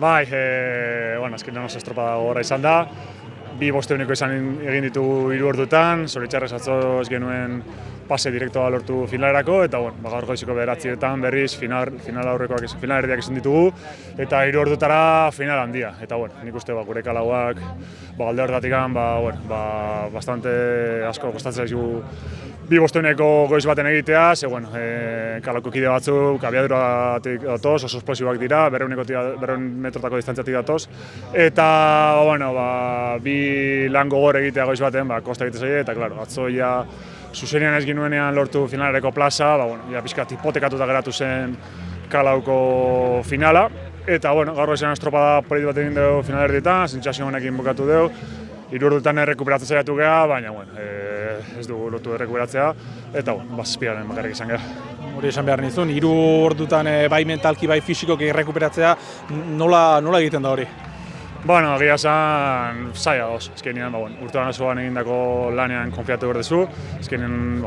Bai, bueno, azkenean oso estropada gogorra izan da. Bi bosteuneko egin ditu 3 ordutan, zoritxarrez atzo ez genuen pase direktoa lortu finalerako, eta bueno, gaur goizeko 9etan berriz final erdiak izan ditugu, eta 3 ordutara final handia. Eta bueno, nik uste gure kalauak alde horretatik bastante asko kostatzen zaizu bi bosteuneko goiz baten egitea, ze bueno, kalauko kide batzuk abiaduratik datoz, oso esplosiboak dira, 200 metrotako distantziatik datoz, eta bueno, bi lan gogor egitea goiz baten kosta egite zaie, eta claro, atzo ja zuzenean ez ginuenean lortu finalerako plaza, bueno, pixkat hipotekatuta geratu zen kalauko finala, eta bueno, gaur goizean estropada politu bat egin dugu final erdietan, sentsazio honekin bukatu dugu, 3 ordutan errekuperatzen saiatu geha, baina bueno, ez dugu lortu errekuperatzea, eta bueno, zazpigarren bakarrik izan geha. Hori esan behar nizun, 3 ordutan bai mentalki, bai fisikoki errekuperatzea, nola egiten da hori? Bueno, egia esan zaila goz, azkenean, urtean osoan egindako lanean konfiatu behar duzu, azkenean,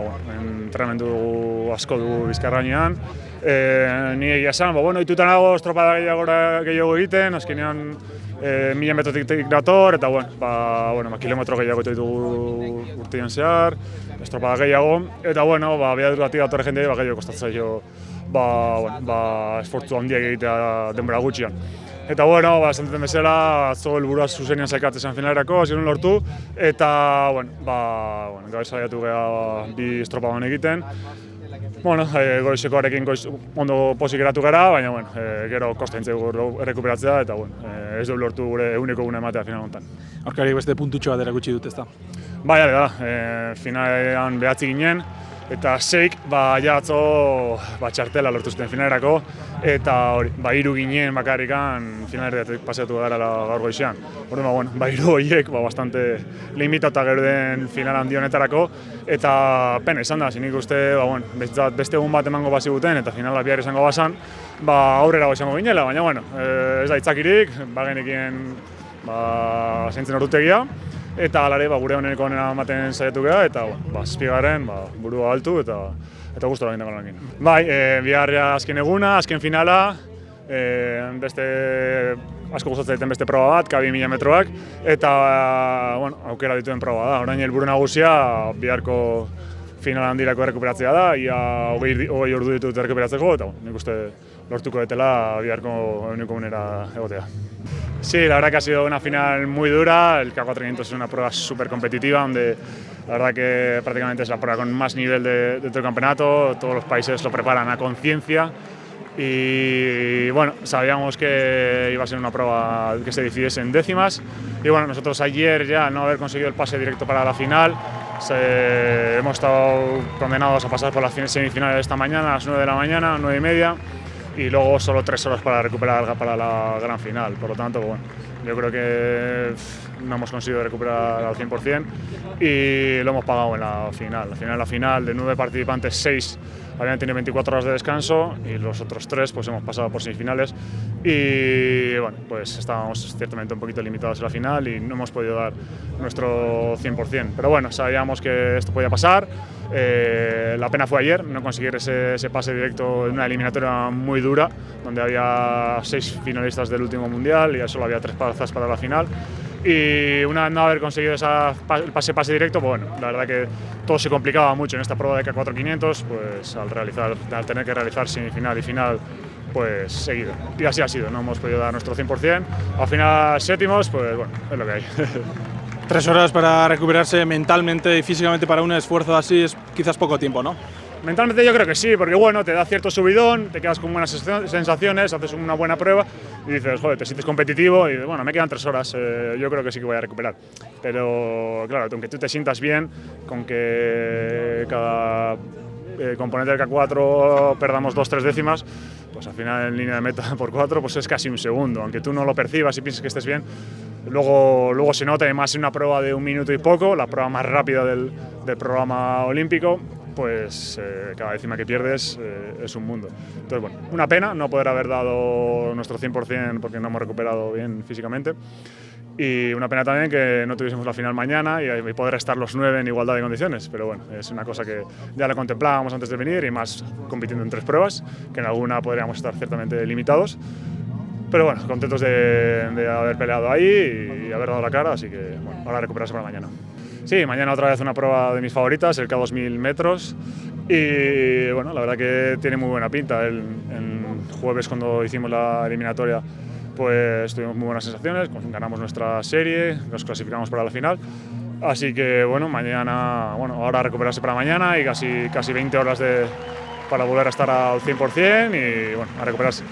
entrenamendu asko dugu Bizkarrainean. Ni egia esan, itutan nago estropada gehiago egiten, azkenean 1000 metrotik dator, eta kilometro gehiago ditugu urtean zehar, estropada gehiago, eta abiaduratik dator jende gehiago kostatzen zaio esfortzu handiak egitea denbora gutxian. Eta esan duten bezala, atzo helburua zuzenean saikatzen zen finalerako, hasi genuen lortu, eta gaur saiatu geha bi estropadan egiten. Goizekoarekin ondo pozik geratu gara, baina gero kosta entzegu errekuperatzea, eta ez dugu lortu gure eguneko gune ematea final honetan. Aurkari beste puntutxo bat erakutsi dut, ezta? Bai, da, finalean 9 ginen, eta 6 atzo txartela lortu zuten finalerako, eta 3 ginen bakarrikan finalerdiatik paseatu gara gaur goizean. Orduan, 3 horiek bastante limitatuta geuden final handi honetarako, eta pena izan da, zinik uste beste egun bat emango baziguten eta finala bihar izango bazan, aurrera izango ginela, baina ez da itzakirik, bagenekien zeintzen ordutegia, eta alare gure honeneko honena ematen saiatu geha, eta zazpigarren burua altu eta gustora egin dago lan egin. Bai, biharra azken eguna, azken finala, asko gustatzen zaiten beste proba bat, kabi 1000 metroak, eta aukera dituen proba da. Orain helburu nagusia biharko final handirako errekuperatzea da, ia 20 ordu ditut errekuperatzeko, eta nik uste lortuko detela biharko eguneko egunera egotea. Sí, la verdad que ha sido una final muy dura, el K400 es una prueba súper competitiva, donde la verdad que prácticamente es la prueba con más nivel de todo el campeonato, todos los países lo preparan a conciencia y sabíamos que iba a ser una prueba que se decidiese en décimas y nosotros ayer ya al no haber conseguido el pase directo para la final, hemos estado condenados a pasar por las semifinales de esta mañana, a las 9 de la mañana, 9:30, y luego solo 3 horas para recuperar para la gran final. Por lo tanto, yo creo que no hemos conseguido recuperar al 100% y lo hemos pagado en la final. La final de 9 participantes, 6 habían tenido 24 horas de descanso y los otros 3 hemos pasado por semifinales y estábamos ciertamente un poquito limitados en la final y no hemos podido dar nuestro 100%. Pero sabíamos que esto podía pasar. La pena fue ayer no conseguir ese pase directo en una eliminatoria muy dura, donde había 6 finalistas del último mundial y solo había 3 plazas para la final. Y una vez no haber conseguido el pase directo, la verdad que todo se complicaba mucho en esta prueba de K400, al tener que realizar semifinal y final seguido. Y así ha sido, no hemos podido dar nuestro 100%. Al final séptimos, es lo que hay. 3 horas para recuperarse mentalmente y físicamente para un esfuerzo así es quizás poco tiempo, ¿no? Mentalmente yo creo que sí, porque te da cierto subidón, te quedas con buenas sensaciones, haces una buena prueba y dices, joder, te sientes competitivo y me quedan 3 horas, yo creo que sí que voy a recuperar. Pero claro, aunque tú te sientas bien, con que cada componente del K4 perdamos 2-3 décimas, al final en línea de meta por 4 es casi un segundo, aunque tú no lo percibas y pienses que estés bien. Luego se nota, además en una prueba de 1 minuto y poco, la prueba más rápida del programa olímpico, cada décima que pierdes es un mundo. Entonces, una pena no poder haber dado nuestro 100% porque no hemos recuperado bien físicamente. Y una pena también que no tuviésemos la final mañana y poder estar los 9 en igualdad de condiciones. Pero es una cosa que ya la contemplábamos antes de venir y más compitiendo en 3 pruebas, que en alguna podríamos estar ciertamente limitados. Pero bueno, contentos de haber peleado ahí y haber dado la cara, así que bueno, ahora recuperarse para mañana. Sí, mañana otra vez una prueba de mis favoritas, el K2000 metros, y bueno, la verdad que tiene muy buena pinta. El jueves, cuando hicimos la eliminatoria, pues tuvimos muy buenas sensaciones, ganamos nuestra serie, nos clasificamos para la final. Así que bueno, mañana, bueno, ahora recuperarse para mañana y casi 20 horas para volver a estar al 100% y bueno, a recuperarse.